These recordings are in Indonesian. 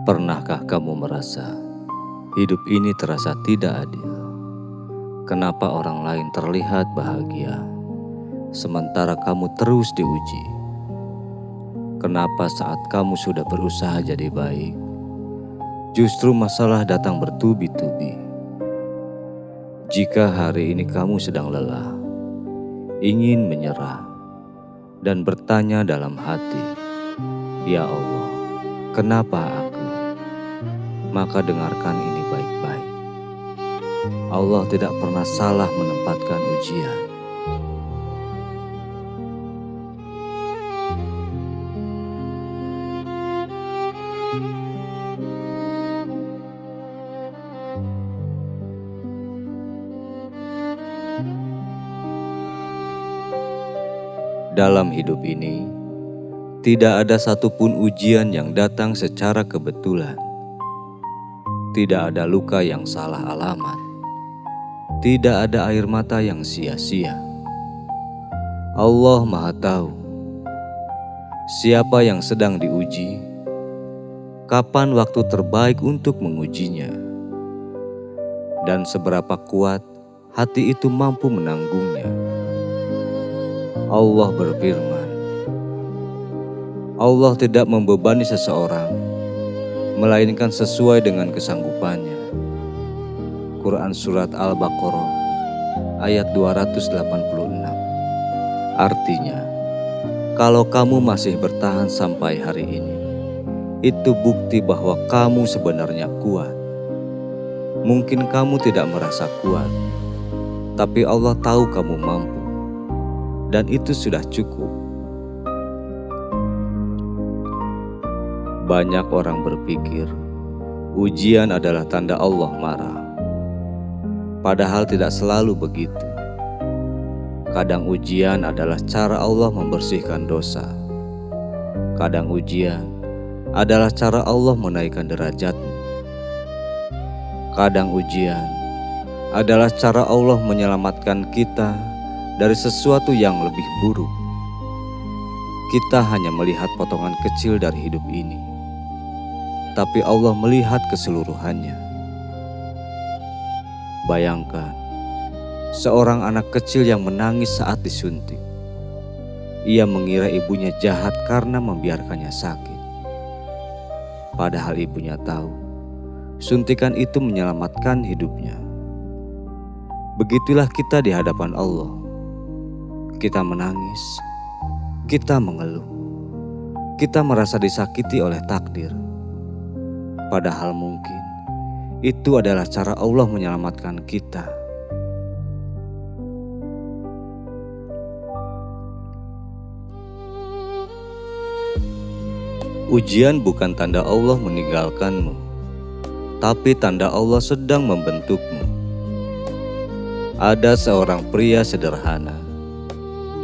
Pernahkah kamu merasa hidup ini terasa tidak adil? Kenapa orang lain terlihat bahagia, sementara kamu terus diuji? Kenapa saat kamu sudah berusaha jadi baik, justru masalah datang bertubi-tubi? Jika hari ini kamu sedang lelah, ingin menyerah, dan bertanya dalam hati, "Ya Allah, kenapa aku?" Maka dengarkan ini baik-baik. Allah tidak pernah salah menempatkan ujian. Dalam hidup ini, tidak ada satupun ujian yang datang secara kebetulan. Tidak ada luka yang salah alamat. Tidak ada air mata yang sia-sia. Allah Maha Tahu siapa yang sedang diuji, kapan waktu terbaik untuk mengujinya, dan seberapa kuat hati itu mampu menanggungnya. Allah berfirman, Allah tidak membebani seseorang, melainkan sesuai dengan kesanggupannya. Quran Surat Al-Baqarah ayat 286. Artinya, kalau kamu masih bertahan sampai hari ini, itu bukti bahwa kamu sebenarnya kuat. Mungkin kamu tidak merasa kuat, tapi Allah tahu kamu mampu, dan itu sudah cukup. Banyak orang berpikir ujian adalah tanda Allah marah. Padahal tidak selalu begitu. Kadang ujian adalah cara Allah membersihkan dosa. Kadang ujian adalah cara Allah menaikkan derajatmu. Kadang ujian adalah cara Allah menyelamatkan kita dari sesuatu yang lebih buruk. Kita hanya melihat potongan kecil dari hidup ini, tapi Allah melihat keseluruhannya. Bayangkan, seorang anak kecil yang menangis saat disuntik. Ia mengira ibunya jahat karena membiarkannya sakit. Padahal ibunya tahu, suntikan itu menyelamatkan hidupnya. Begitulah kita di hadapan Allah. Kita menangis, kita mengeluh, kita merasa disakiti oleh takdir. Padahal mungkin itu adalah cara Allah menyelamatkan kita. Ujian bukan tanda Allah meninggalkanmu, tapi tanda Allah sedang membentukmu. Ada seorang pria sederhana.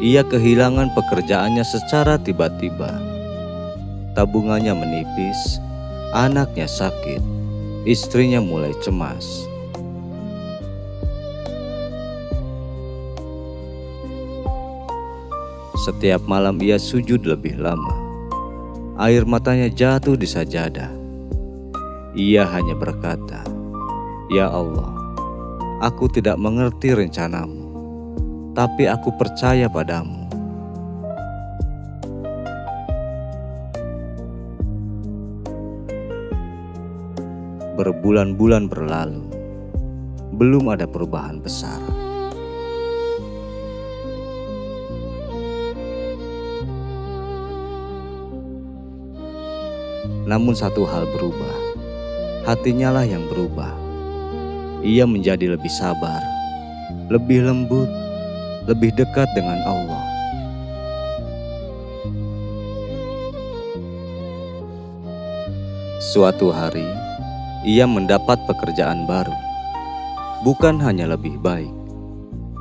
Ia kehilangan pekerjaannya secara tiba-tiba. Tabungannya menipis, anaknya sakit, istrinya mulai cemas. Setiap malam ia sujud lebih lama. Air matanya jatuh di sajadah. Ia hanya berkata, "Ya Allah, aku tidak mengerti rencanamu, tapi aku percaya padamu." Berbulan-bulan berlalu, belum ada perubahan besar. Namun satu hal berubah, hatinya lah yang berubah. Ia menjadi lebih sabar, lebih lembut, lebih dekat dengan Allah. Suatu hari, ia mendapat pekerjaan baru. Bukan hanya lebih baik,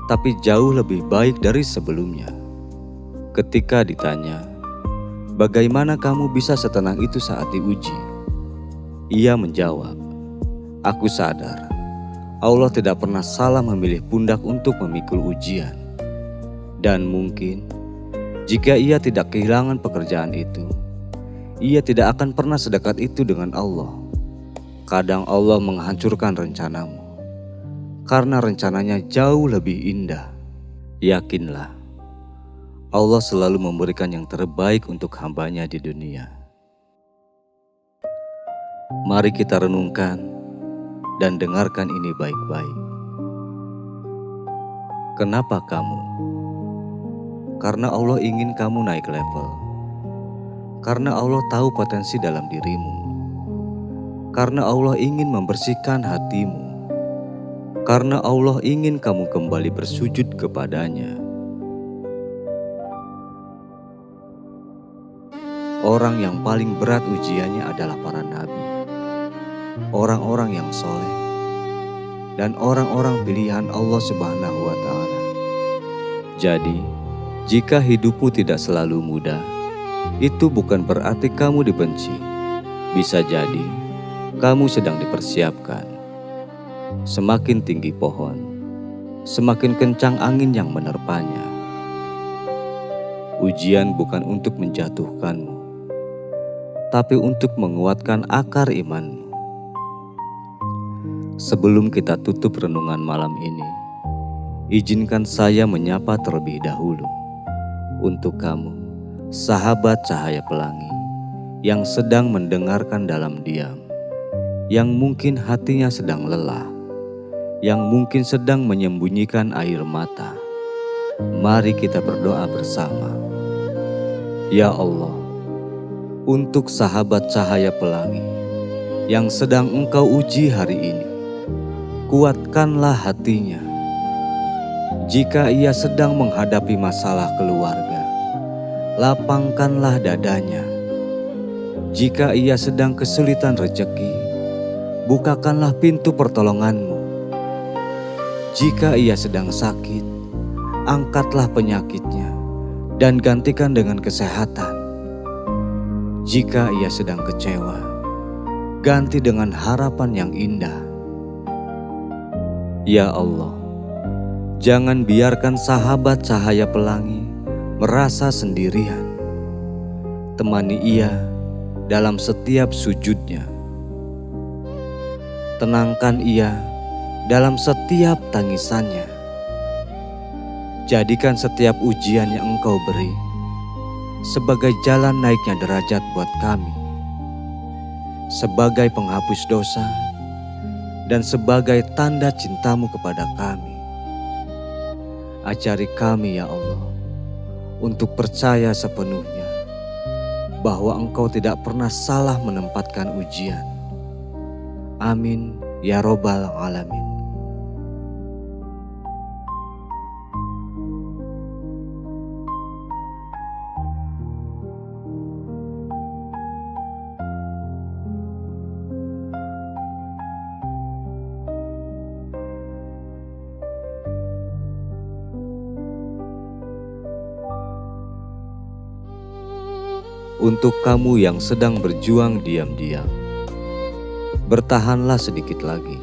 tapi jauh lebih baik dari sebelumnya. Ketika ditanya, "Bagaimana kamu bisa setenang itu saat diuji?" Ia menjawab, "Aku sadar Allah tidak pernah salah memilih pundak untuk memikul ujian. Dan mungkin jika ia tidak kehilangan pekerjaan itu, ia tidak akan pernah sedekat itu dengan Allah. Kadang Allah menghancurkan rencanamu, karena rencananya jauh lebih indah. Yakinlah, Allah selalu memberikan yang terbaik untuk hamba-Nya di dunia. Mari kita renungkan dan dengarkan ini baik-baik. Kenapa kamu? Karena Allah ingin kamu naik level. Karena Allah tahu potensi dalam dirimu. Karena Allah ingin membersihkan hatimu. Karena Allah ingin kamu kembali bersujud kepada-Nya. Orang yang paling berat ujiannya adalah para nabi, orang-orang yang soleh, dan orang-orang pilihan Allah Subhanahu wa Ta'ala. Jadi, jika hidupmu tidak selalu mudah, itu bukan berarti kamu dibenci. Bisa jadi kamu sedang dipersiapkan. Semakin tinggi pohon, semakin kencang angin yang menerpanya. Ujian bukan untuk menjatuhkanmu, tapi untuk menguatkan akar imanmu. Sebelum kita tutup renungan malam ini, izinkan saya menyapa terlebih dahulu untuk kamu, sahabat cahaya pelangi, yang sedang mendengarkan dalam diam, yang mungkin hatinya sedang lelah, yang mungkin sedang menyembunyikan air mata. Mari kita berdoa bersama. Ya Allah, untuk sahabat cahaya pelangi yang sedang Engkau uji hari ini, kuatkanlah hatinya. Jika ia sedang menghadapi masalah keluarga, lapangkanlah dadanya. Jika ia sedang kesulitan rezeki, bukakanlah pintu pertolongan-Mu. Jika ia sedang sakit, angkatlah penyakitnya dan gantikan dengan kesehatan. Jika ia sedang kecewa, ganti dengan harapan yang indah. Ya Allah, jangan biarkan sahabat cahaya pelangi merasa sendirian. Temani ia dalam setiap sujudnya. Tenangkan ia dalam setiap tangisannya. Jadikan setiap ujian yang Engkau beri sebagai jalan naiknya derajat buat kami, sebagai penghapus dosa, dan sebagai tanda cinta-Mu kepada kami. Ajari kami ya Allah, untuk percaya sepenuhnya bahwa Engkau tidak pernah salah menempatkan ujian. Amin ya Robbal Alamin. Untuk kamu yang sedang berjuang diam-diam, bertahanlah sedikit lagi.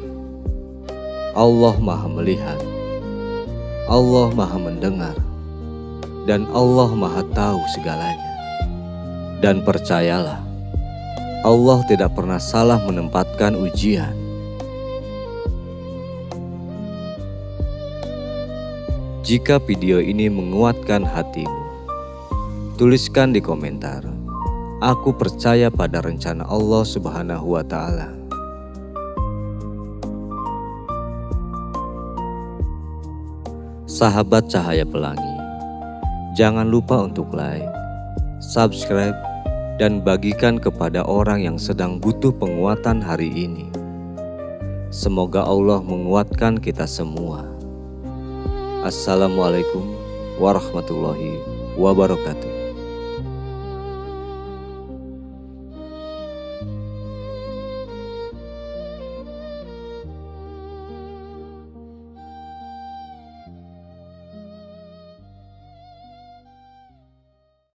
Allah Maha melihat, Allah Maha mendengar, dan Allah Maha tahu segalanya. Dan percayalah, Allah tidak pernah salah menempatkan ujian. Jika video ini menguatkan hatimu, tuliskan di komentar, "Aku percaya pada rencana Allah Subhanahu wa Ta'ala." Sahabat cahaya pelangi, jangan lupa untuk like, subscribe, dan bagikan kepada orang yang sedang butuh penguatan hari ini. Semoga Allah menguatkan kita semua. Assalamualaikum warahmatullahi wabarakatuh.